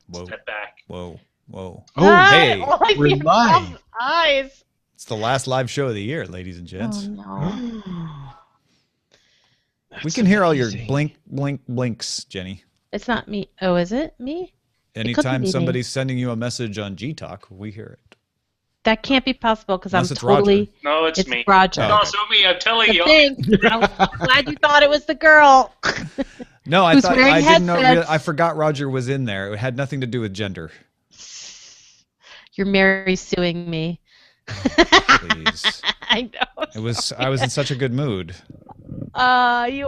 Whoa. Step back. Whoa. Oh, Hey. All I we're see is live. Tom's eyes. It's the last live show of the year, ladies and gents. Oh no. We can hear all your amazing. blinks, Jenny. It's not me. Oh, is it me? Anytime me. somebody's sending you a message on G-Talk, we hear it. That can't be possible because I'm Unless it's totally. No, it's me. Roger. Oh, It's also me. I'm telling you. Thanks. I'm glad you thought it was the girl. No, I Who's thought wearing I didn't know. headsets. I forgot Roger was in there. It had nothing to do with gender. You're Mary suing me. Please. I know. I was in such a good mood. I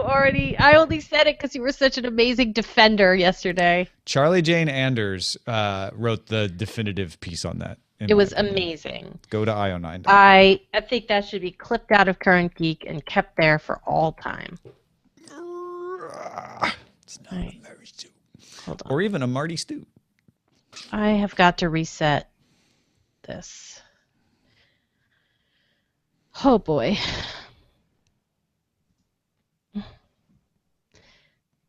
only said it because you were such an amazing defender yesterday. Charlie Jane Anders wrote the definitive piece on that. It was amazing. Go to IO9. I think that should be clipped out of Current Geek and kept there for all time. It's not Right. a Mary Sue. Hold on. Or even a Marty Stew. I have got to reset this. Oh boy.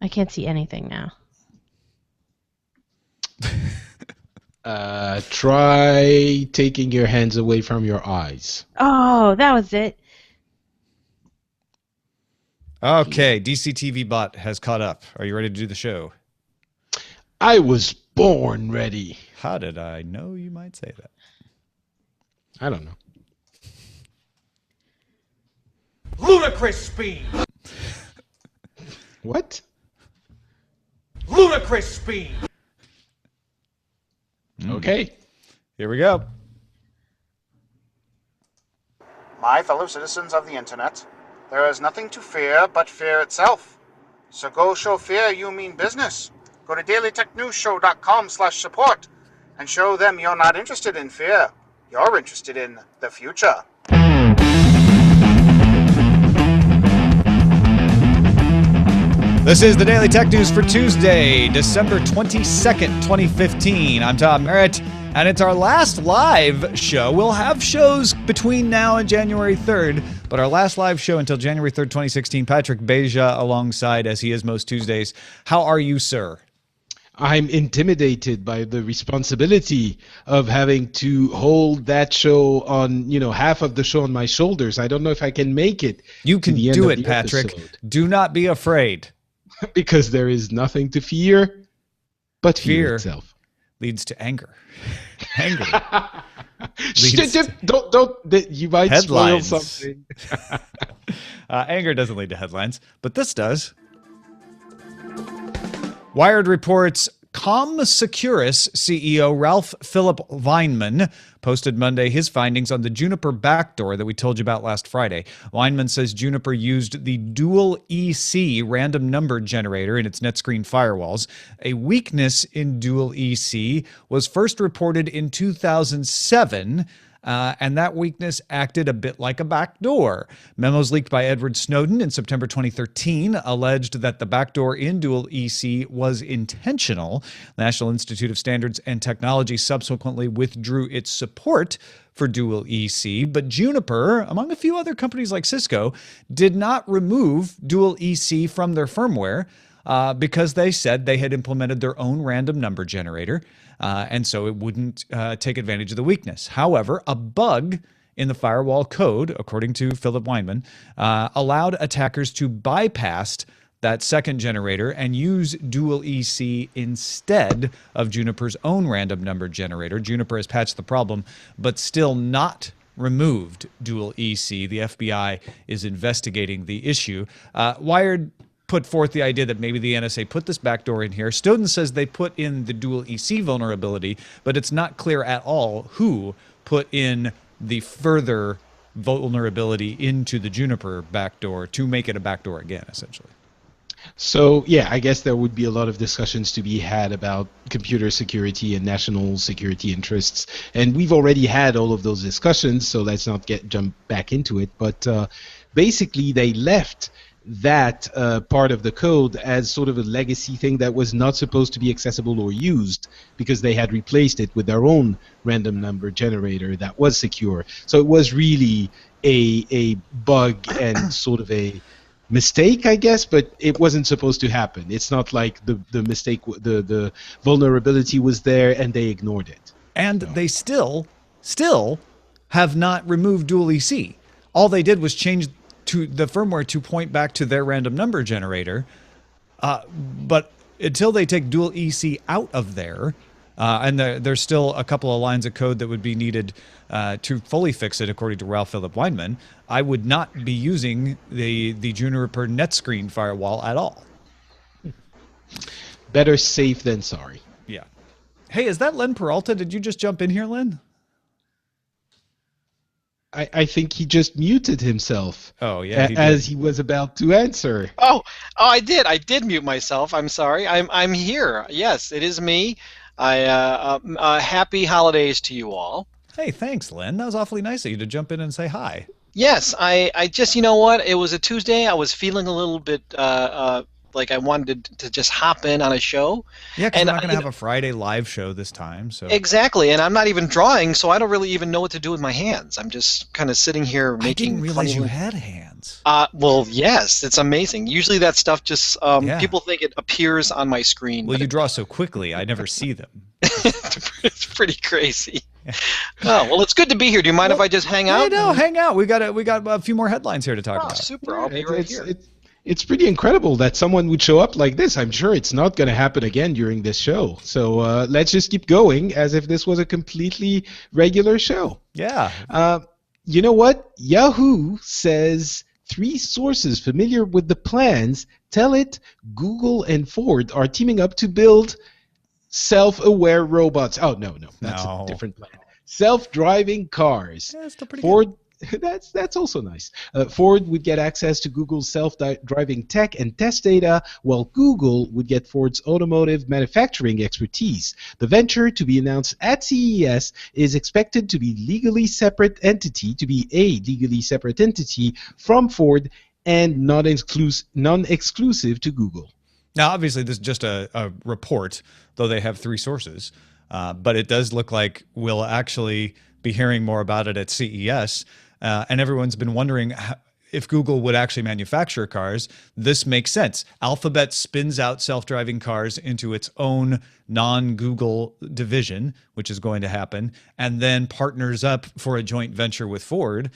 I can't see anything now. Try taking your hands away from your eyes. Oh, that was it. Okay, DCTV bot has caught up. Are you ready to do the show? I was born ready. How did I know you might say that? I don't know. Ludicrous speed! What? Ludicrous speed! Okay. Here we go. My fellow citizens of the internet, there is nothing to fear but fear itself. So go show fear you mean business. Go to dailytechnewsshow.com/support and show them you're not interested in fear. You're interested in the future. This is the Daily Tech News for Tuesday, December 22nd, 2015. I'm Tom Merritt, and it's our last live show. We'll have shows between now and January 3rd, but our last live show until January 3rd, 2016. Patrick Beja alongside, as he is most Tuesdays. How are you, sir? I'm intimidated by the responsibility of having to hold that show on, half of the show on my shoulders. I don't know if I can make it. You can to the end do of it, the Patrick. episode. Do not be afraid. Because there is nothing to fear but fear itself. Leads to anger. Anger. Don't, you might Headlines. spoil something. Anger doesn't lead to headlines, but this does. Wired reports ComSecurus CEO Ralph Philip Weinman posted Monday his findings on the Juniper backdoor that we told you about last Friday. Weinman says Juniper used the dual EC random number generator in its NetScreen firewalls. A weakness in dual EC was first reported in 2007, and that weakness acted a bit like a backdoor. Memos leaked by Edward Snowden in September 2013 alleged that the backdoor in dual EC was intentional. The National Institute of Standards and Technology subsequently withdrew its support for dual EC, but Juniper, among a few other companies like Cisco, did not remove dual EC from their firmware because they said they had implemented their own random number generator. And so it wouldn't take advantage of the weakness. However, a bug in the firewall code, according to Philip Weinman, allowed attackers to bypass that second generator and use dual EC instead of Juniper's own random number generator. Juniper has patched the problem, but still not removed dual EC. The FBI is investigating the issue. Wired put forth the idea that maybe the NSA put this backdoor in here. Snowden says they put in the dual EC vulnerability, but it's not clear at all who put in the further vulnerability into the Juniper backdoor to make it a backdoor again, essentially. So, yeah, I guess there would be a lot of discussions to be had about computer security and national security interests. And we've already had all of those discussions, so let's not jump back into it. But basically, they left that part of the code as sort of a legacy thing that was not supposed to be accessible or used because they had replaced it with their own random number generator that was secure. So it was really a bug and sort of a mistake, I guess, but it wasn't supposed to happen. It's not like the mistake, the vulnerability was there and they ignored it. And they still have not removed dual EC. All they did was change to the firmware to point back to their random number generator. But until they take dual EC out of there, and there's still a couple of lines of code that would be needed to fully fix it, according to Ralph Philip Weinman, I would not be using the Juniper NetScreen firewall at all. Better safe than sorry. Yeah. Hey, is that Len Peralta? Did you just jump in here, Len? I think he just muted himself. Oh, yeah, as he was about to answer. Oh, I did. I did mute myself. I'm sorry. I'm here. Yes, it is me. Happy holidays to you all. Hey, thanks, Len. That was awfully nice of you to jump in and say hi. Yes, I just, you know what? It was a Tuesday. I was feeling a little bit like I wanted to just hop in on a show. Yeah, because we're not going to have a Friday live show this time. So exactly, and I'm not even drawing, so I don't really even know what to do with my hands. I'm just kind of sitting here making. I didn't realize you had hands. Well, yes, it's amazing. Usually that stuff just people think it appears on my screen. Well, you draw so quickly, I never see them. It's pretty crazy. Yeah. Oh, well, it's good to be here. Do you mind if I just hang out? No, hang out. We got a few more headlines here to talk about. Super. I'll be right here. It's pretty incredible that someone would show up like this. I'm sure it's not going to happen again during this show. So let's just keep going as if this was a completely regular show. Yeah. You know what? Yahoo says 3 sources familiar with the plans tell it Google and Ford are teaming up to build self-aware robots. Oh, no. That's a different plan. Self-driving cars. Yeah, still pretty Ford. good. That's also nice. Ford would get access to Google's self-driving tech and test data, while Google would get Ford's automotive manufacturing expertise. The venture, to be announced at CES, is expected to be a legally separate entity from Ford and non-exclusive to Google. Now, obviously, this is just a report, though they have 3 sources. But it does look like we'll actually be hearing more about it at CES. And everyone's been wondering if Google would actually manufacture cars. This makes sense. Alphabet spins out self-driving cars into its own non-Google division, which is going to happen, and then partners up for a joint venture with Ford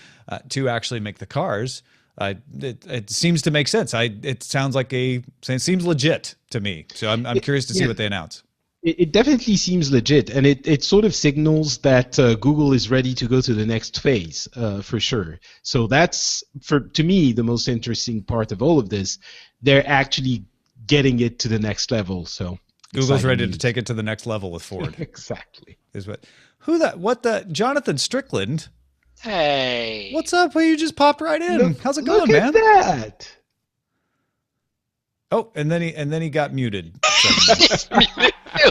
to actually make the cars. It seems to make sense. It sounds like it seems legit to me. So I'm curious to see what they announce. It definitely seems legit, and it sort of signals that Google is ready to go to the next phase, for sure. So that's, to me, the most interesting part of all of this. They're actually getting it to the next level. So Google's ready to take it to the next level with Ford. Exactly. Jonathan Strickland? Hey. What's up? Well, you just popped right in. How's it going, man? Look at that. Oh, and then he got muted.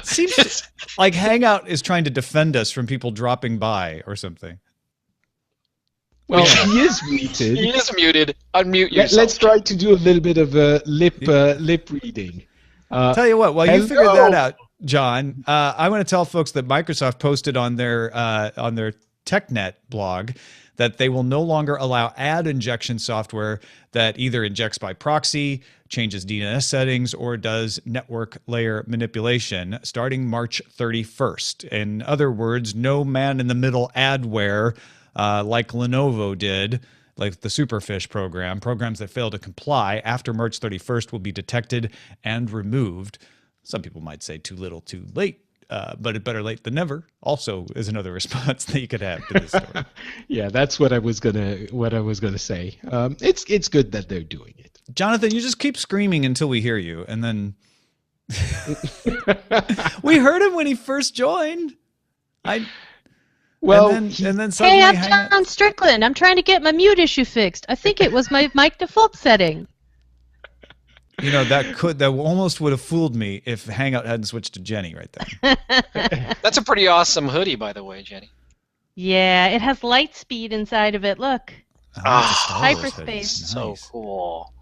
Seems like Hangout is trying to defend us from people dropping by or something. Well, he is muted. He is muted. Unmute yourself. Let's try to do a little bit of lip reading. Tell you what, while you figure that out, John, I want to tell folks that Microsoft posted on their TechNet blog that they will no longer allow ad injection software that either injects by proxy, changes DTNS settings, or does network layer manipulation starting March 31st. In other words, no man-in-the-middle adware like Lenovo did, like the Superfish program. Programs that fail to comply after March 31st will be detected and removed. Some people might say too little, too late. But it better late than never also is another response that you could have to this story. Yeah, that's what I was gonna say. It's good that they're doing it. Jonathan, you just keep screaming until we hear you, and then we heard him when he first joined. And then suddenly, hey, I'm John Strickland. I'm trying to get my mute issue fixed. I think it was my mic default setting. You know, that almost would have fooled me if Hangout hadn't switched to Jenny right there. That's a pretty awesome hoodie, by the way, Jenny. Yeah, it has light speed inside of it. Look. Hyperspace. Hyperspace. So cool.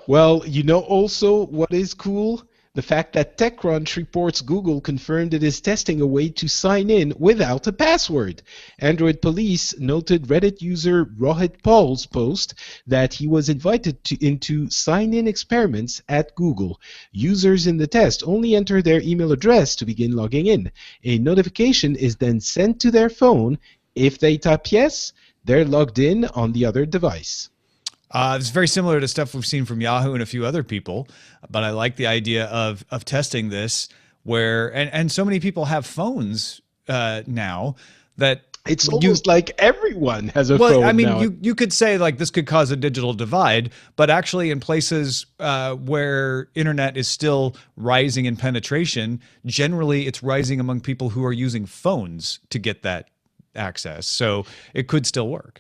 Well, you know also what is cool? the fact that TechCrunch reports Google confirmed it is testing a way to sign in without a password. Android Police noted Reddit user Rohit Paul's post that he was invited into sign-in experiments at Google. Users in the test only enter their email address to begin logging in. A notification is then sent to their phone. If they tap yes, they're logged in on the other device. It's very similar to stuff we've seen from Yahoo and a few other people, but I like the idea of testing this where, and so many people have phones now that it's almost like everyone has a phone. I mean, now. you could say like this could cause a digital divide, but actually in places where internet is still rising in penetration, generally it's rising among people who are using phones to get that access. So it could still work.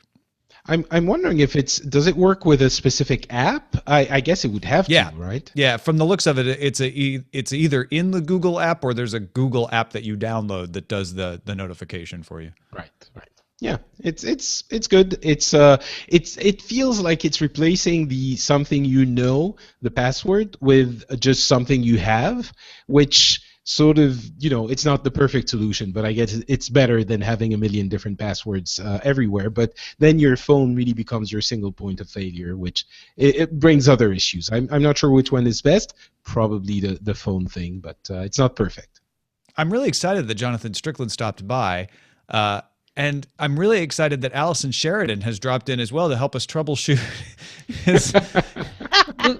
I'm wondering if does it work with a specific app? I guess it would have to, right? Yeah, from the looks of it, it's either in the Google app or there's a Google app that you download that does the notification for you. Right. Yeah, it's good. It feels like it's replacing the something the password with just something you have, which sort of, it's not the perfect solution, but I guess it's better than having a million different passwords everywhere. But then your phone really becomes your single point of failure, which it brings other issues. I'm not sure which one is best. Probably the phone thing, but it's not perfect. I'm really excited that Jonathan Strickland stopped by. And I'm really excited that Allison Sheridan has dropped in as well to help us troubleshoot.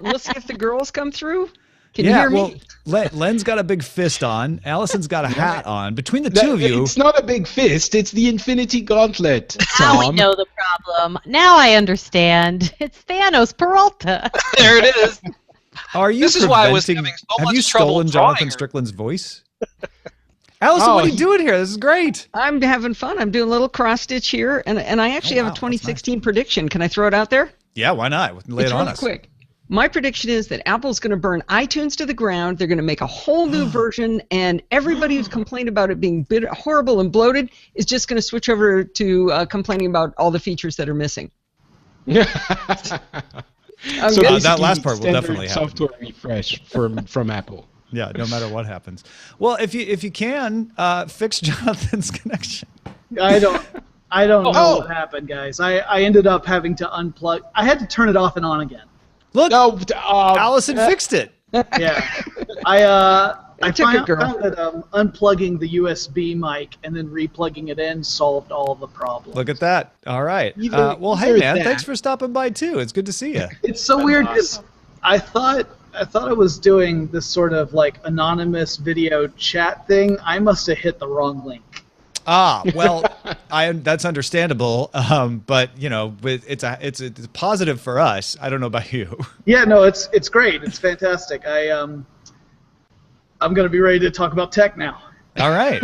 We'll see if the girls come through. Can you hear me? Len's got a big fist on. Allison's got a hat on. Between the two of you... It's not a big fist. It's the Infinity Gauntlet, Now Tom. we know the problem. Now I understand. It's Thanos Peralta. There it is. Are you This is why I was having so Have much you trouble stolen drawing Jonathan her. Strickland's voice? Allison, what are you doing here? This is great. I'm having fun. I'm doing a little cross stitch here, and I actually have a 2016 prediction. Can I throw it out there? Yeah, why not? Lay It's it on really us. quick. My prediction is that Apple's going to burn iTunes to the ground. They're going to make a whole new version, and everybody who's complained about it being horrible and bloated is just going to switch over to complaining about all the features that are missing. So that last part will standard definitely happen. software refresh from Apple. Yeah, no matter what happens. Well, if you can fix Jonathan's connection. I don't know what happened, guys. I ended up having to unplug. I had to turn it off and on again. Look, Allison fixed it. Yeah, I took it, found girl. that unplugging the USB mic and then replugging it in solved all of the problems. Look at that. All right. Well, hey, either man, that- thanks for stopping by, too. It's good to see you. It's so weird because I thought I was doing this sort of like anonymous video chat thing. I must have hit the wrong link. Well, that's understandable. But it's a positive for us. I don't know about you. Yeah, no, it's great. It's fantastic. I'm going to be ready to talk about tech now. All right.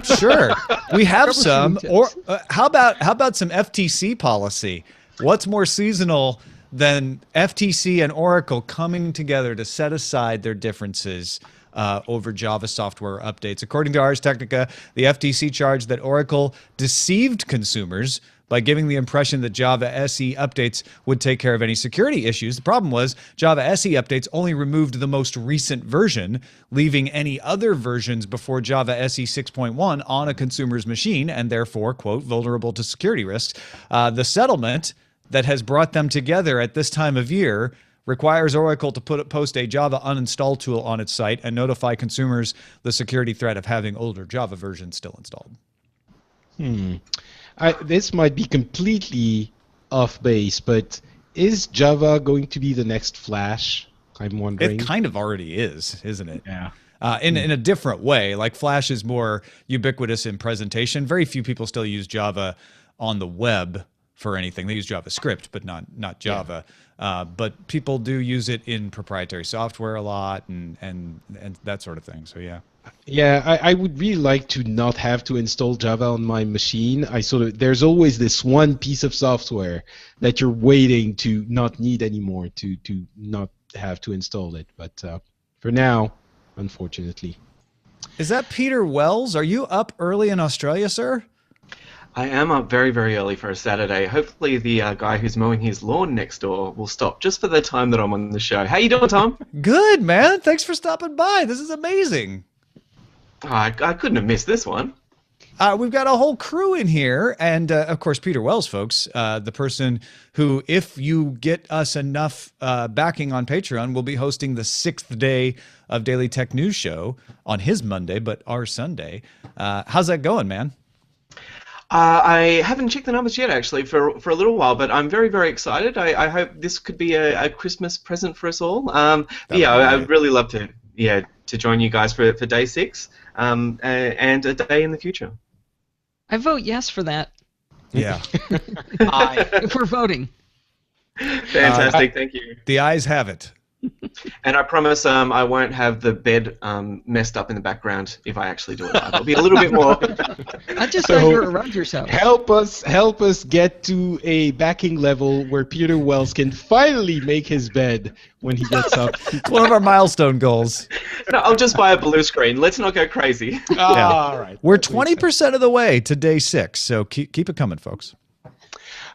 Sure. We have some. Or how about some FTC policy? What's more seasonal than FTC and Oracle coming together to set aside their differences over Java software updates? According to Ars Technica, the FTC charged that Oracle deceived consumers by giving the impression that Java SE updates would take care of any security issues. The problem was Java SE updates only removed the most recent version, leaving any other versions before Java SE 6.1 on a consumer's machine and therefore, quote, vulnerable to security risks. The settlement that has brought them together at this time of year requires Oracle to post a Java uninstall tool on its site and notify consumers the security threat of having older Java versions still installed. This might be completely off base, but is Java going to be the next Flash? I'm wondering. It kind of already is, isn't it? Yeah. In a different way. Like Flash is more ubiquitous in presentation. Very few people still use Java on the web for anything. They use JavaScript, but not Java. But people do use it in proprietary software a lot and that sort of thing. So yeah. Yeah, I would really like to not have to install Java on my machine. There's always this one piece of software that you're waiting to not need anymore to not have to install it. But for now, unfortunately. Is that Peter Wells? Are you up early in Australia, sir? I am up very, very early for a Saturday. Hopefully the guy who's mowing his lawn next door will stop just for the time that I'm on the show. How you doing, Tom? Good, man. Thanks for stopping by. This is amazing. Oh, I couldn't have missed this one. We've got a whole crew in here, and of course, Peter Wells, folks, the person who, if you get us enough backing on Patreon, will be hosting the 6th day of Daily Tech News Show on his Monday, but our Sunday. How's that going, man? I haven't checked the numbers yet, actually, for a little while, but I'm very, very excited. I hope this could be a Christmas present for us all. I'd really love to join you guys for day 6 and a day in the future. I vote yes for that. Yeah. If we're voting. Fantastic, thank you. The ayes have it. And I promise I won't have the bed messed up in the background if I actually do it live. I'll be a little bit more... I just thought you were around yourself. Help us get to a backing level where Peter Wells can finally make his bed when he gets up. It's one of our milestone goals. No, I'll just buy a blue screen. Let's not go crazy. All right. We're 20% of the way to day 6, so keep it coming, folks.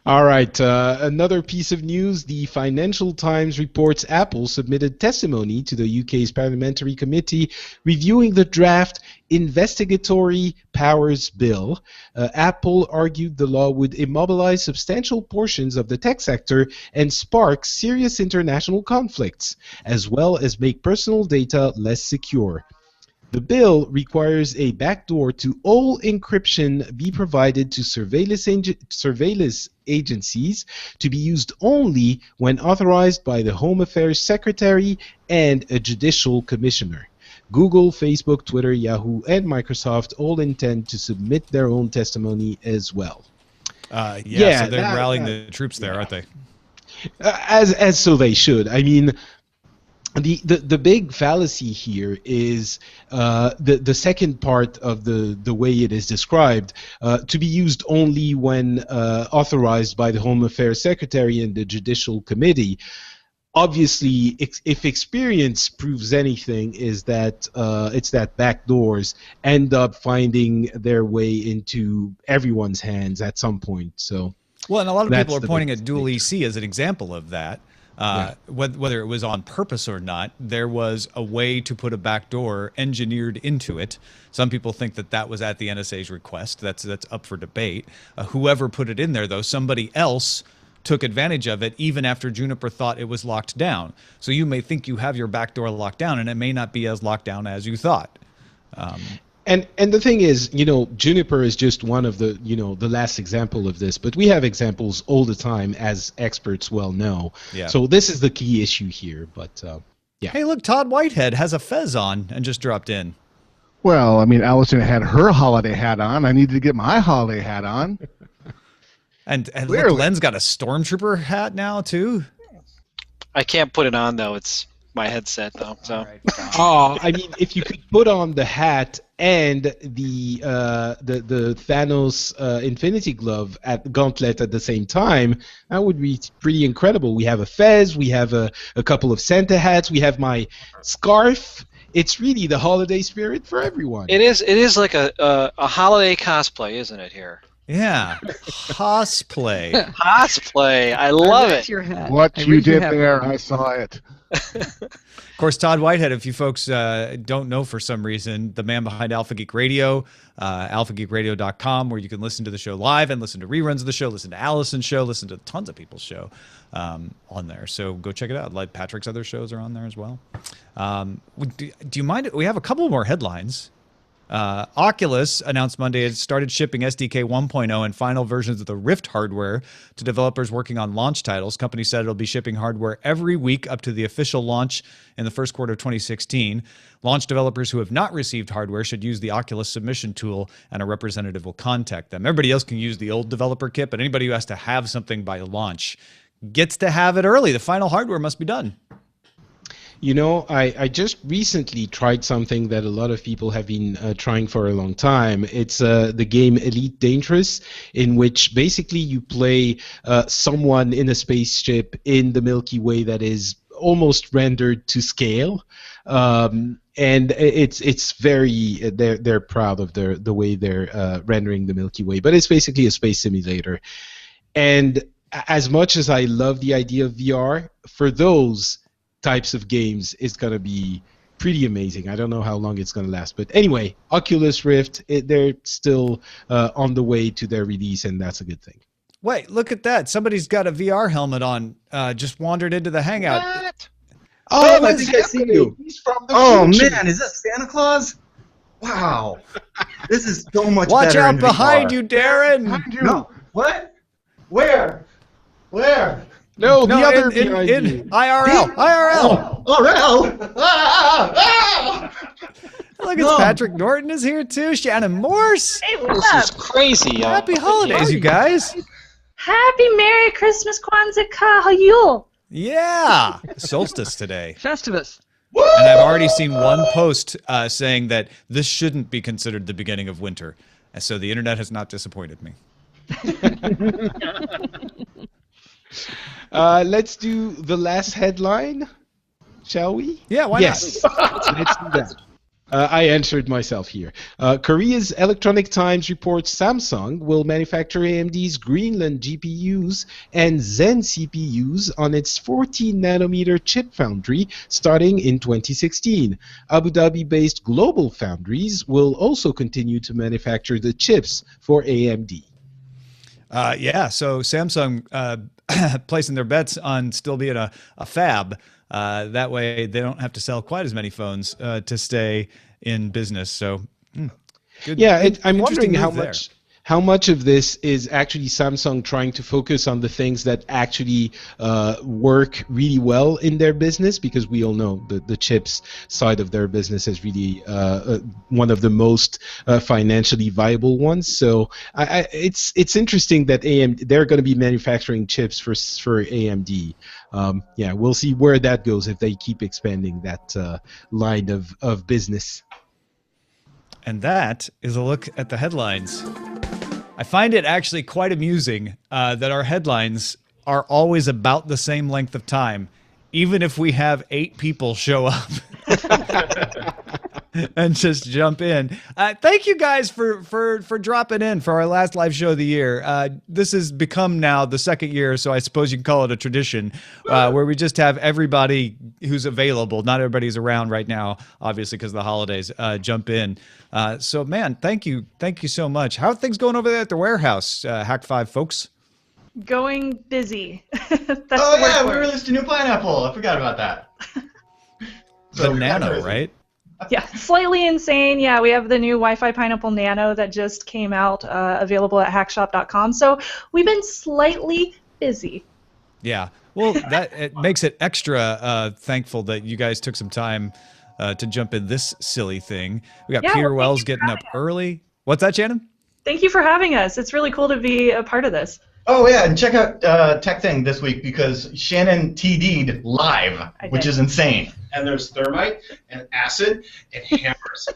All right, another piece of news. The Financial Times reports Apple submitted testimony to the UK's Parliamentary Committee reviewing the draft Investigatory Powers Bill. Apple argued the law would immobilize substantial portions of the tech sector and spark serious international conflicts, as well as make personal data less secure. The bill requires a backdoor to all encryption be provided to surveillance agencies to be used only when authorized by the Home Affairs Secretary and a judicial commissioner. Google, Facebook, Twitter, Yahoo, and Microsoft all intend to submit their own testimony as well. So they're rallying the troops there, aren't they? As so they should. I mean, the big fallacy here is the second part of the way it is described, to be used only when authorized by the Home Affairs Secretary and the Judicial Committee. Obviously, if experience proves anything, is that it's that backdoors end up finding their way into everyone's hands at some point. So, well, and a lot of people are pointing at Dual EC as an example of that. Whether it was on purpose or not, there was a way to put a backdoor engineered into it. Some people think that was at the NSA's request. That's up for debate. Whoever put it in there, though, somebody else took advantage of it even after Juniper thought it was locked down. So you may think you have your backdoor locked down, and it may not be as locked down as you thought. And the thing is, Juniper is just one of the, the last example of this, but we have examples all the time, as experts well know. Yeah. So this is the key issue here, but yeah. Hey, look, Todd Whitehead has a fez on and just dropped in. Well, I mean, Allison had her holiday hat on. I needed to get my holiday hat on. And look, Len's got a Stormtrooper hat now, too. I can't put it on, though. It's my headset, though. So. Right. I mean, if you could put on the hat and the Thanos Infinity Glove gauntlet at the same time, that would be pretty incredible. We have a fez, we have a couple of Santa hats, we have my scarf. It's really the holiday spirit for everyone. It is like a holiday cosplay, isn't it? Here. Yeah, cosplay. Cosplay. I love it. Your hat. What you did there, I saw it. Of course, Todd Whitehead, if you folks don't know for some reason, the man behind Alpha Geek Radio, alphageekradio.com, where you can listen to the show live and listen to reruns of the show, listen to Allison's show, listen to tons of people's show on there. So go check it out. Like Patrick's other shows are on there as well. Do you mind? We have a couple more headlines. Oculus announced Monday it started shipping SDK 1.0 and final versions of the Rift hardware to developers working on launch titles. Company said it'll be shipping hardware every week up to the official launch in the first quarter of 2016. Launch developers who have not received hardware should use the Oculus submission tool, and a representative will contact them. Everybody else can use the old developer kit, but anybody who has to have something by launch gets to have it early. The final hardware must be done. I just recently tried something that a lot of people have been trying for a long time. It's the game Elite Dangerous, in which basically you play someone in a spaceship in the Milky Way that is almost rendered to scale. And it's very they're proud of the way they're rendering the Milky Way, but it's basically a space simulator. And as much as I love the idea of VR, for those types of games, it's gonna be pretty amazing. I don't know how long it's gonna last, but anyway, Oculus Rift, they're still on the way to their release, and that's a good thing. Wait, look at that! Somebody's got a VR helmet on. Just wandered into the hangout. What? Oh, I think I see you. He's from the Oh future. man, is that Santa Claus? Wow, this is so much Watch better. out in behind VR. you, Darren! Behind you. No, what? Where? Where? No, the No, other in behind you. IRL. IRL. Oh, Rel! Look, it's Patrick Norton is here too. Shannon Morse. Hey, This what's up? is crazy. Happy holidays, you guys. Happy Merry Christmas, Kwanzaa, Kahayul. Yeah, solstice today. Festivus. And I've already seen one post saying that this shouldn't be considered the beginning of winter. And so the internet has not disappointed me. Let's do the last headline, shall we? Yeah, why yes. Let's do that. I answered myself here. Korea's Electronic Times reports Samsung will manufacture AMD's Greenland GPUs and Zen CPUs on its 14-nanometer chip foundry starting in 2016. Abu Dhabi-based Global Foundries will also continue to manufacture the chips for AMD. Yeah, so Samsung placing their bets on still being a fab. That way they don't have to sell quite as many phones to stay in business. So, good. Yeah, I'm Interesting wondering how move there. much of this is actually Samsung trying to focus on the things that actually work really well in their business, because we all know the chips side of their business is really one of the most financially viable ones. So it's interesting that AMD, they're going to be manufacturing chips for AMD. Yeah, we'll see where that goes if they keep expanding that line of business. And that is a look at the headlines. I find it actually quite amusing that our headlines are always about the same length of time, even if we have 8 people show up and just jump in. Thank you guys for dropping in for our last live show of the year. This has become now the second year, so I suppose you can call it a tradition, where we just have everybody who's available. Not everybody's around right now, obviously, because of the holidays, jump in. So, man, thank you so much. How are things going over there at the warehouse, Hack 5 folks? Going busy. That's Oh the word yeah, for we it. released a new pineapple. I forgot about that. The Nano, right? Yeah, slightly insane. Yeah, we have the new Wi-Fi Pineapple Nano that just came out, available at hackshop.com. So we've been slightly busy. Yeah. Well, that it makes it extra thankful that you guys took some time to jump in this silly thing. We got Yeah, Peter well, thank Wells you for getting up having us. early. What's that, Shannon? Thank you for having us. It's really cool to be a part of this. Oh yeah, and check out Tech Thing this week because Shannon TD'd live, which is insane. And there's thermite and acid and hammers.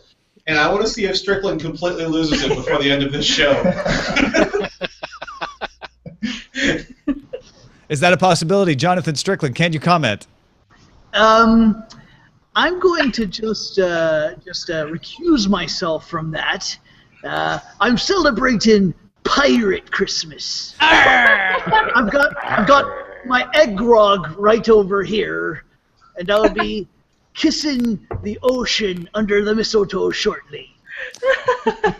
And I want to see if Strickland completely loses it before the end of this show. Is that a possibility? Jonathan Strickland, can you comment? I'm going to just recuse myself from that. I'm celebrating Pirate Christmas. I've got my egg grog right over here, and I'll be kissing the ocean under the mistletoe shortly.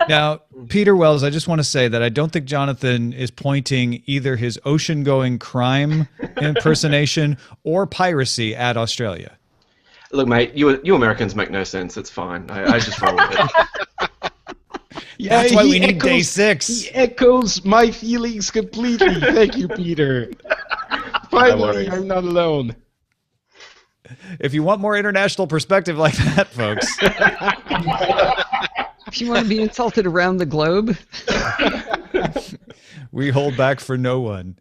Now, Peter Wells, I just want to say that I don't think Jonathan is pointing either his ocean-going crime impersonation or piracy at Australia. Look, mate, you Americans make no sense. It's fine. I just roll with it. Yeah, That's why he we need day echoes- 6. He echoes my feelings completely. Thank you, Peter. Finally, I'm not alone. If you want more international perspective like that, folks. If you want to be insulted around the globe. We hold back for no one.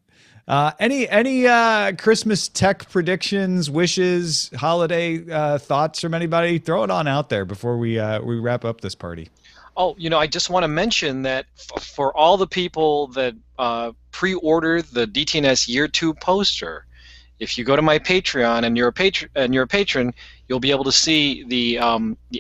Any Christmas tech predictions, wishes, holiday thoughts from anybody? Throw it on out there before we wrap up this party. Oh, I just want to mention that for all the people that pre-ordered the DTNS Year 2 poster, if you go to my Patreon and you're a patron, you'll be able to see the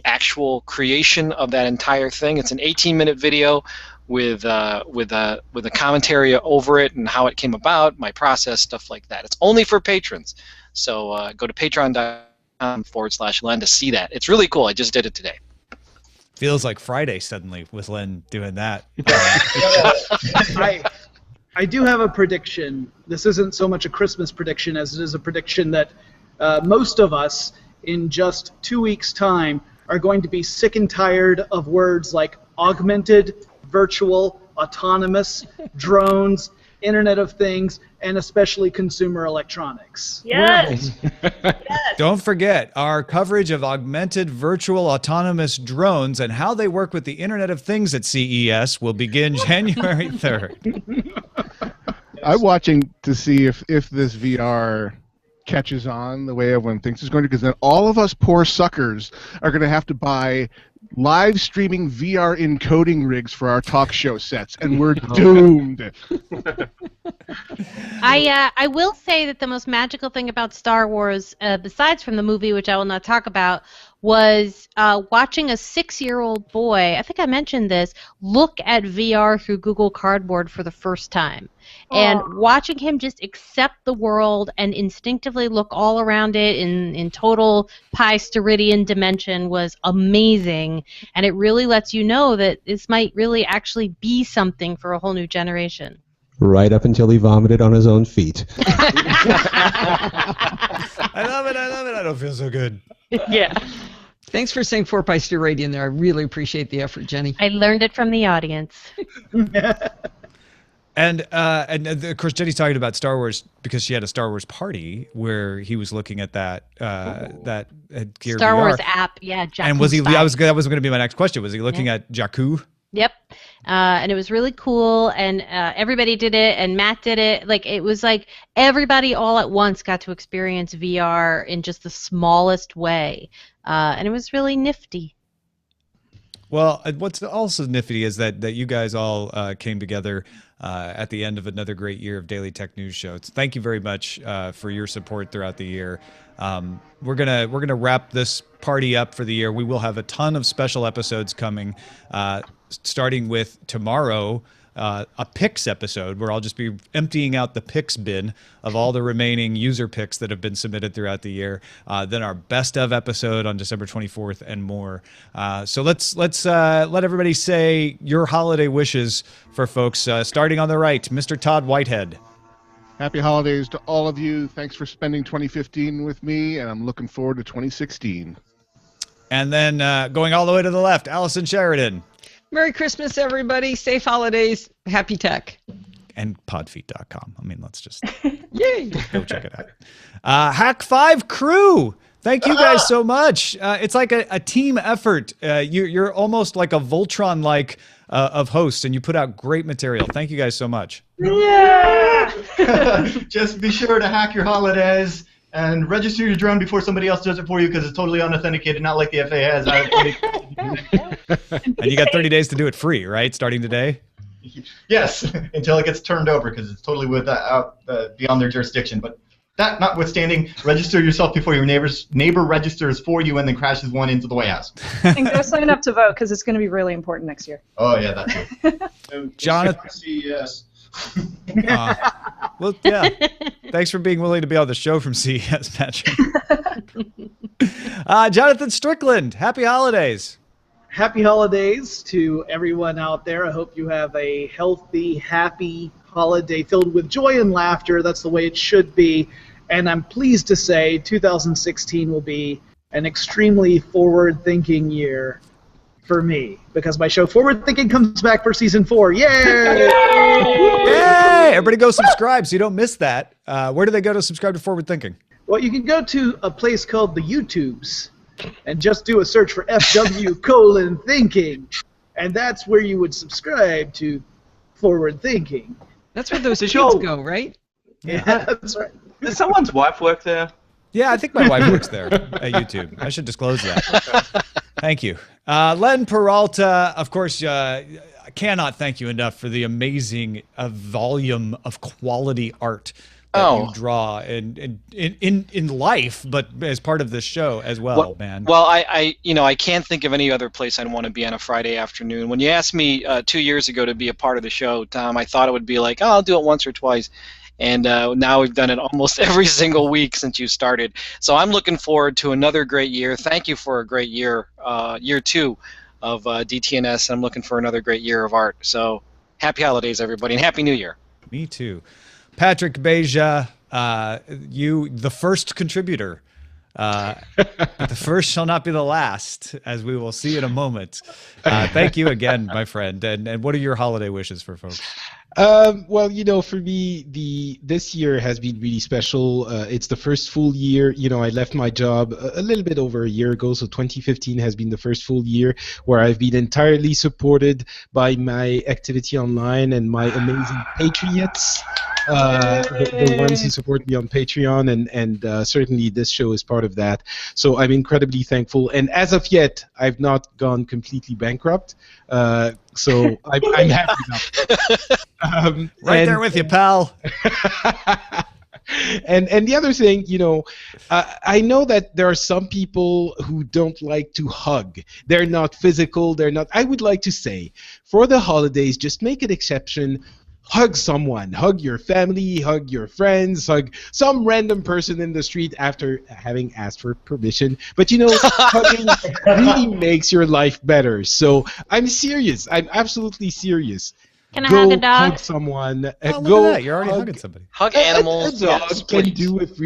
actual creation of that entire thing. It's an 18-minute video with a commentary over it and how it came about, my process, stuff like that. It's only for patrons. So go to patreon.com/Len to see that. It's really cool. I just did it today. Feels like Friday suddenly with Len doing that. I do have a prediction. This isn't so much a Christmas prediction as it is a prediction that most of us in just 2 weeks' time are going to be sick and tired of words like augmented, virtual, autonomous, drones, Internet of Things, and especially consumer electronics. Yes. Don't forget, our coverage of augmented, virtual, autonomous drones and how they work with the Internet of Things at CES will begin January 3rd. I'm watching to see if this VR catches on the way everyone thinks it's going to, because then all of us poor suckers are going to have to buy live streaming VR encoding rigs for our talk show sets, and we're doomed. I will say that the most magical thing about Star Wars, besides from the movie, which I will not talk about, was watching a 6-year-old boy, I think I mentioned this, look at VR through Google Cardboard for the first time. And watching him just accept the world and instinctively look all around it in total pi Steradian dimension was amazing. And it really lets you know that this might really actually be something for a whole new generation. Right up until he vomited on his own feet. I love it. I don't feel so good. Yeah. Thanks for saying 4 pi Steradian there. I really appreciate the effort, Jenny. I learned it from the audience. And of course, Jenny's talking about Star Wars because she had a Star Wars party where he was looking at that Gear Star VR. Wars app, yeah. Jakku And was he? Spy. That was going to be my next question. Was he looking at Jakku? Yep. And it was really cool, and everybody did it, and Matt did it. Like, it was like everybody all at once got to experience VR in just the smallest way, and it was really nifty. Well, what's also nifty is that you guys all came together at the end of another great year of Daily Tech News Show. Thank you very much for your support throughout the year. We're gonna wrap this party up for the year. We will have a ton of special episodes coming, starting with tomorrow. A picks episode where I'll just be emptying out the picks bin of all the remaining user picks that have been submitted throughout the year. Then our best of episode on December 24th and more. So let's let everybody say your holiday wishes for folks. Starting on the right, Mr. Todd Whitehead. Happy holidays to all of you. Thanks for spending 2015 with me, and I'm looking forward to 2016. And then going all the way to the left, Allison Sheridan. Merry Christmas, everybody. Safe holidays. Happy tech. And podfeet.com. I mean, let's just Yay. go check it out. Hack 5 crew. Thank you guys so much. It's like a team effort. You're almost like a Voltron-like of hosts, and you put out great material. Thank you guys so much. Yeah! Just be sure to hack your holidays and register your drone before somebody else does it for you, because it's totally unauthenticated, not like the FAA has. And you got 30 days to do it free, right? Starting today? Yes, until it gets turned over, because it's totally beyond their jurisdiction. But that notwithstanding, register yourself before your neighbor registers for you and then crashes one into the White House. And go sign up to vote, because it's going to be really important next year. Oh, yeah, that too. Jonathan. CES. Well, yeah. Thanks for being willing to be on the show from CES, Patrick. Jonathan Strickland, happy holidays. Happy holidays to everyone out there. I hope you have a healthy, happy holiday filled with joy and laughter. That's the way it should be. And I'm pleased to say 2016 will be an extremely forward-thinking year for me, because my show Forward Thinking comes back for season 4. Yay! Yay! Everybody go subscribe so you don't miss that. Where do they go to subscribe to Forward Thinking? Well, you can go to a place called the YouTubes and just do a search for FW:"Thinking, and that's where you would subscribe to Forward Thinking. That's where those kids go, right? Yeah, that's right. Does someone's wife work there? Yeah, I think my wife works there at YouTube. I should disclose that. Thank you. Len Peralta, of course, I cannot thank you enough for the amazing volume of quality art that you draw in life, but as part of this show as well, man. Well, I can't think of any other place I'd want to be on a Friday afternoon. When you asked me 2 years ago to be a part of the show, Tom, I thought it would be like, oh, I'll do it once or twice. And now we've done it almost every single week since you started. So I'm looking forward to another great year. Thank you for a great year, year 2 of DTNS. I'm looking for another great year of art. So happy holidays, everybody, and Happy New Year. Me too. Patrick Beja, you, the first contributor. But the first shall not be the last, as we will see in a moment. Thank you again, my friend. And what are your holiday wishes for folks? Well, for me, this year has been really special. It's the first full year. I left my job a little bit over a year ago, so 2015 has been the first full year where I've been entirely supported by my activity online and my amazing Patriots. The ones who support me on Patreon, and certainly this show is part of that. So I'm incredibly thankful. And as of yet, I've not gone completely bankrupt. So I'm happy now. Right there with you, pal. And the other thing, I know that there are some people who don't like to hug. They're not physical. I would like to say, for the holidays, just make an exception. Hug someone. Hug your family. Hug your friends. Hug some random person in the street after having asked for permission. But hugging really makes your life better. So I'm serious. I'm absolutely serious. Can I hug a dog? Hug someone. Oh, look at that. You're already hugging somebody. Hug animals. A dog yes, can please. do if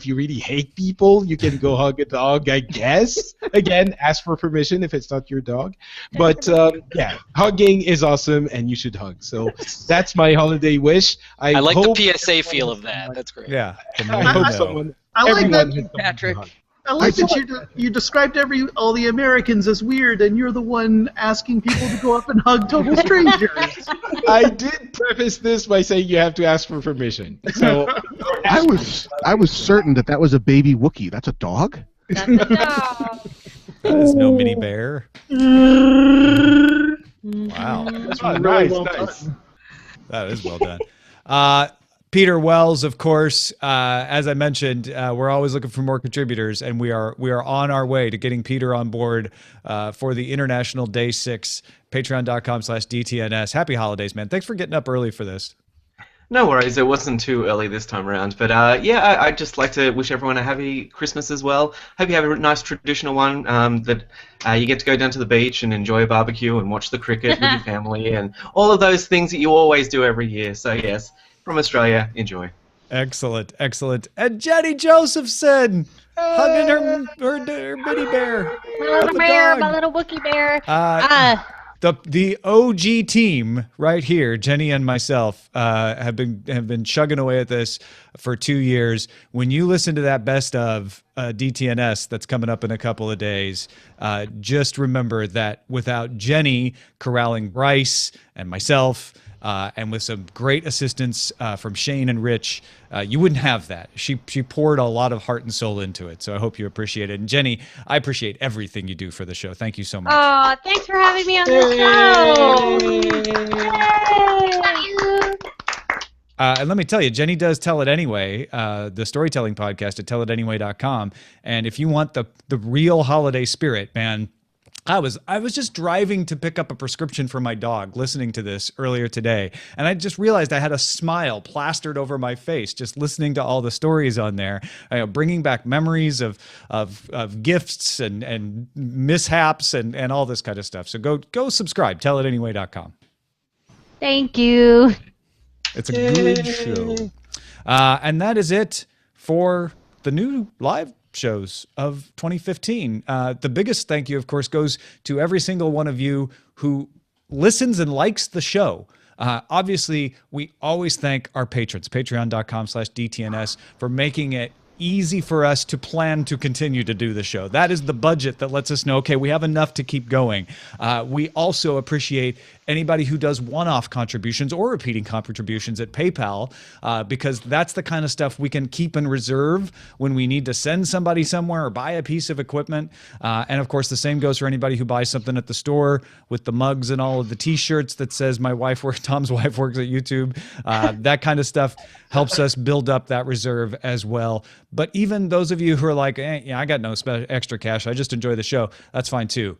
you really hate people, you can go hug a dog, I guess. Again, ask for permission if it's not your dog. But yeah, hugging is awesome, and you should hug. So that's my holiday wish. I like hope the PSA feel of that. That's great. Yeah. I hope someone. I like everyone that, has someone to Patrick. hug. I like that you described all the Americans as weird, and you're the one asking people to go up and hug total strangers. I did preface this by saying you have to ask for permission. So I was certain that was a baby Wookiee. That's a dog? That's a dog. That is no mini bear. Wow. That's Oh, really nice, well nice. done. That is well done. Peter Wells, of course, as I mentioned, we're always looking for more contributors, and we are on our way to getting Peter on board for the International Day 6, patreon.com/DTNS. Happy holidays, man. Thanks for getting up early for this. No worries, it wasn't too early this time around. But I'd just like to wish everyone a happy Christmas as well. Hope you have a nice traditional one, that you get to go down to the beach and enjoy a barbecue and watch the cricket with your family and all of those things that you always do every year. So yes, from Australia, enjoy. Excellent, excellent. And Jenny Josephson, hugging her mini bear. My little bear, my little Wookiee bear. The OG team right here, Jenny and myself, have been chugging away at this for 2 years. When you listen to that best of DTNS that's coming up in a couple of days, just remember that without Jenny corralling Bryce and myself, and with some great assistance from Shane and Rich, you wouldn't have that. She poured a lot of heart and soul into it, so I hope you appreciate it. And Jenny, I appreciate everything you do for the show. Thank you so much. Oh, thanks for having me on the show. Yay. And let me tell you, Jenny does Tell It Anyway, the storytelling podcast at tellitanyway.com. And if you want the real holiday spirit, man, I was just driving to pick up a prescription for my dog, listening to this earlier today, and I just realized I had a smile plastered over my face just listening to all the stories on there, bringing back memories of gifts and mishaps and all this kind of stuff. So go subscribe, tellitanyway.com. Thank you. It's a good show. And that is it for the new live shows of 2015. The biggest thank you, of course, goes to every single one of you who listens and likes the show. Obviously, we always thank our patrons, patreon.com/DTNS, for making it easy for us to plan to continue to do the show. That is the budget that lets us know, okay, we have enough to keep going. We also appreciate anybody who does one-off contributions or repeating contributions at PayPal, because that's the kind of stuff we can keep in reserve when we need to send somebody somewhere or buy a piece of equipment. And of course, the same goes for anybody who buys something at the store with the mugs and all of the t-shirts that says Tom's wife works at YouTube. That kind of stuff helps us build up that reserve as well. But even those of you who are like, yeah, I got no extra cash, I just enjoy the show, that's fine too.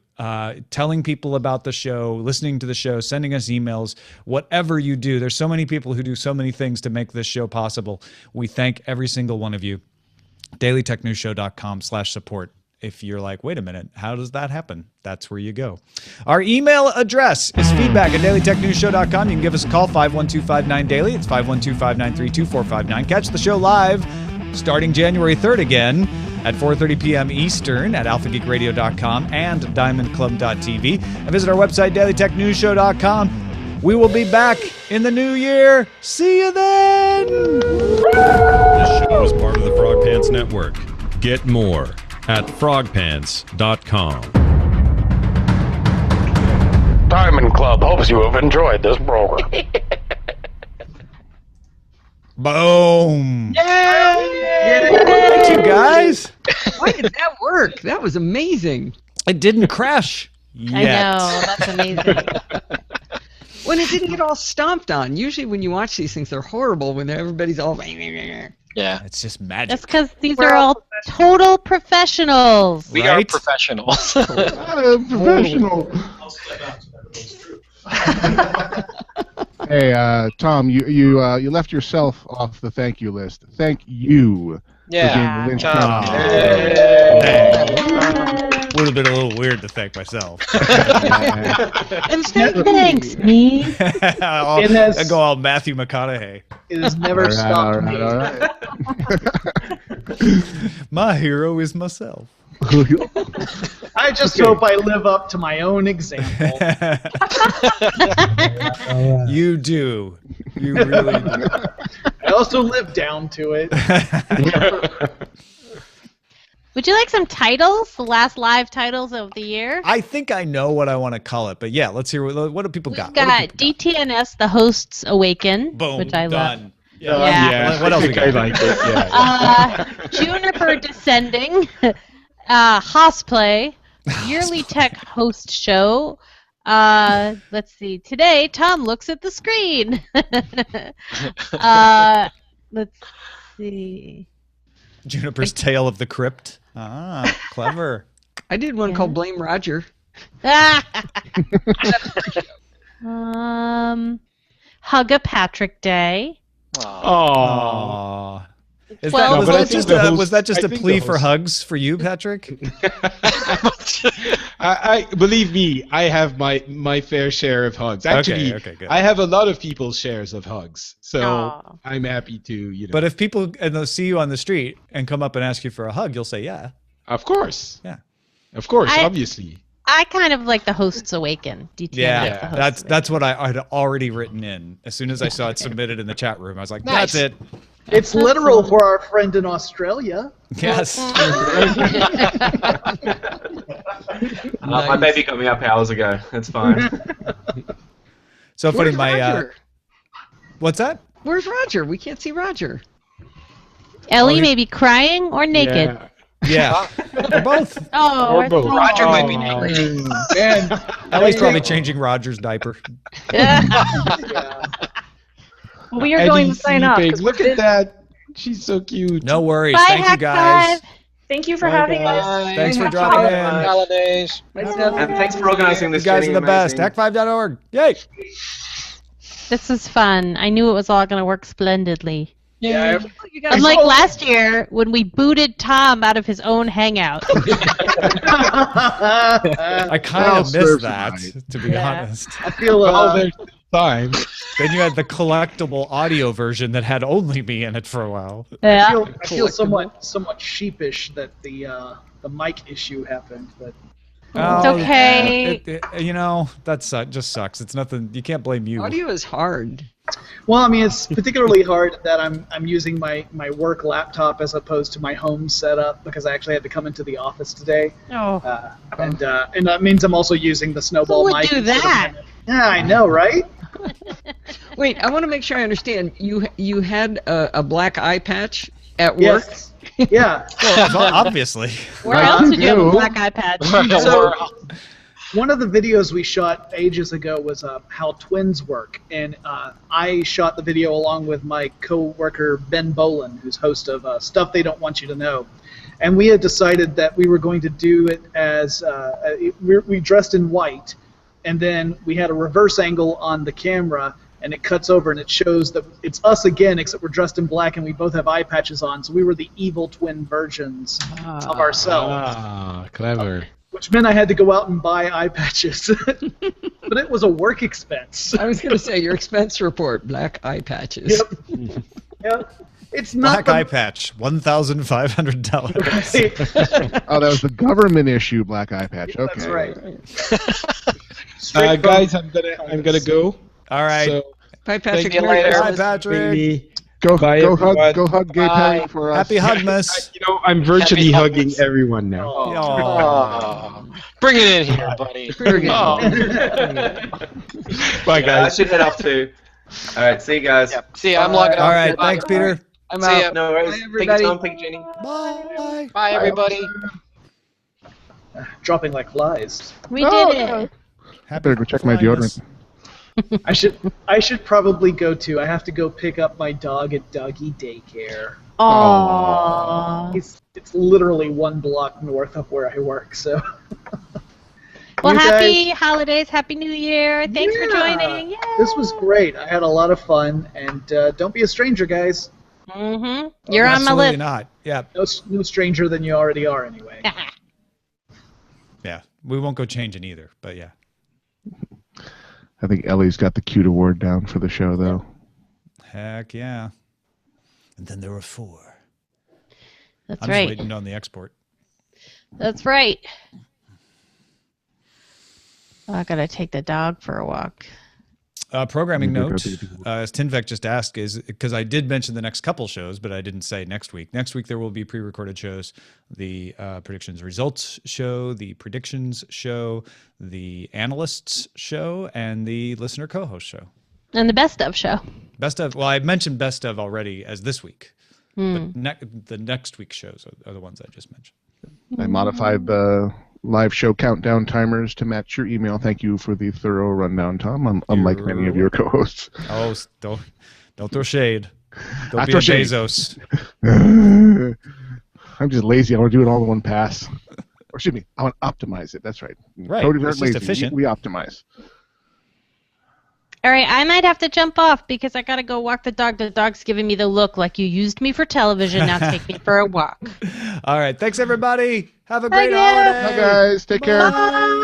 Telling people about the show, listening to the show, sending us emails, whatever you do. There's so many people who do so many things to make this show possible. We thank every single one of you. dailytechnewsshow.com/support. If you're like, wait a minute, how does that happen? That's where you go. Our email address is feedback@dailytechnewsshow.com. You can give us a call, 512-59-DAILY. It's 512-593-2459. Catch the show live starting January 3rd again at 4:30 p.m. Eastern at alphageekradio.com and diamondclub.tv. And visit our website, dailytechnewsshow.com. We will be back in the new year. See you then! This show is part of the Frog Pants Network. Get more at frogpants.com. Diamond Club hopes you have enjoyed this program. Boom! Yay! Thank you, guys. Why did that work? That was amazing. It didn't crash yet. I know, that's amazing. When it didn't get all stomped on. Usually when you watch these things, they're horrible when everybody's all... Yeah. It's just magic. That's because these are all total professionals. We are professionals. Professional. Hey, Tom, you left yourself off the thank you list. Thank you for being the linchpin. Would have been a little weird to thank myself. And thanks, me. I go all Matthew McConaughey. It has never stopped me. All right. My hero is myself. I just hope I live up to my own example. You do. You really do. I also live down to it. Would you like some titles? The last live titles of the year? I think I know what I want to call it, but yeah, let's hear what do people got? We've got DTNS, The Hosts Awaken, Boom, which I love. done. Yeah. What else we got? I like it. Yeah. Juniper Descending, Hosplay, Yearly Tech Host Show. Let's see. Today, Tom looks at the screen. Let's see. Juniper's Tale of the Crypt. Ah, clever. I did one called Blame Roger. Hug a Patrick Day. Aww. Was that just a plea for hugs for you, Patrick? I believe me, I have my fair share of hugs. Actually, okay, good. I have a lot of people's shares of hugs, so I'm happy to, But if people they'll see you on the street and come up and ask you for a hug, you'll say yeah. Of course. Yeah. Of course, obviously. I kind of like The Hosts Awaken. DTNS, Yeah, that's what I had already written in. As soon as I saw it submitted in the chat room, I was like, Nice. that's it. It's literal for our friend in Australia. Yes. My baby got me up hours ago. That's fine. So funny, Where's Roger? What's that? Where's Roger? We can't see Roger. Ellie may be crying or naked. Yeah. Or both. Oh, Or both. Roger might be naked. Man, Ellie's probably changing Roger's diaper. Well, we are going to sign up. Sleeping. Look at that. She's so cute. No worries. Bye, Thank you Hack guys. Five. Thank you for having us. Thanks for Happy dropping in. Holidays. And thanks for organizing You this. guys are Jenny. the best. Amazing. Hack5.org. Yay. This is fun. I knew it was all going to work splendidly. yeah, You guys Unlike last year when we booted Tom out of his own hangout. I kind of missed that, to be honest. I feel There's time. Then you had the collectible audio version that had only me in it for a while. Yeah. I feel somewhat sheepish that the mic issue happened, but It's okay. That just sucks. It's nothing. You can't blame you. Audio is hard. Well, I mean, it's particularly hard that I'm using my work laptop as opposed to my home setup because I actually had to come into the office today. Oh. And that means I'm also using the snowball Who would mic. do that? Yeah, I know, right? Wait, I want to make sure I understand. You had a black eye patch at work? Yes. Yeah. Well, obviously. Where else would you have a black eye patch? So, one of the videos we shot ages ago was how twins work, and I shot the video along with my co-worker Ben Bolin, who's host of Stuff They Don't Want You to Know. And we had decided that we were going to do it as we dressed in white, and then we had a reverse angle on the camera, and it cuts over and it shows that it's us again, except we're dressed in black and we both have eye patches on, so we were the evil twin versions of ourselves. Ah, clever. Which meant I had to go out and buy eye patches. But it was a work expense. I was going to say, your expense report, black eye patches. Yep. Yep. It's not Black eye patch, $1,500. Oh, that was the government issue, black eye patch. Okay. That's right. Guys, I'm gonna go. All right. So, bye, Patrick. See you later. Bye, Patrick. Go everyone. go hug Gay Patty for us. Happy Hugmas. I'm virtually Happy hugging Hugmas. everyone now. Oh. Bring it in here, buddy. Oh. Bye, I guys. should head off too. All right, see you guys. Yep. See ya. I'm logging All off. right. Bye. Thanks, Peter. I'm See out. ya. No worries. Bye, Thank you, everybody. Tom. Thank you, Jenny. Bye. Bye, everybody. Dropping like flies. We did it. I better go check my deodorant. I should probably go too. I have to go pick up my dog at doggy daycare. Aww. It's literally 1 block north of where I work, so. Well, You happy guys- holidays, happy New Year. Thanks for joining. Yay. This was great. I had a lot of fun, and don't be a stranger, guys. Mm-hmm. You're on my Absolutely list. not. Yeah. No stranger than you already are, anyway. Yeah. We won't go changing either, but yeah. I think Ellie's got the cute award down for the show, though. Heck yeah. And then there were 4. That's I'm right. just waiting on the export. That's right. Oh, I gotta take the dog for a walk. Programming note, as Tinvec just asked, is because I did mention the next couple shows, but I didn't say next week. Next week there will be pre-recorded shows, the predictions results show, the predictions show, the analysts show, and the listener co-host show. And the best of show. Best of, well, I mentioned best of already as this week, but the next week's shows are the ones I just mentioned. I modified the live show countdown timers to match your email. Thank you for the thorough rundown, Tom, unlike many of your co-hosts. Oh, don't throw shade. Don't I be throw a shade. Bezos. I'm just lazy. I want to do it all in one pass. Or excuse me, I want to optimize it. That's right. Right. Coders It's aren't just lazy. efficient. We optimize. All right, I might have to jump off because I gotta go walk the dog. The dog's giving me the look like you used me for television. Now take me for a walk. All right. Thanks, everybody. Have a Bye, great guys. holiday. Bye, guys. Take care. Bye.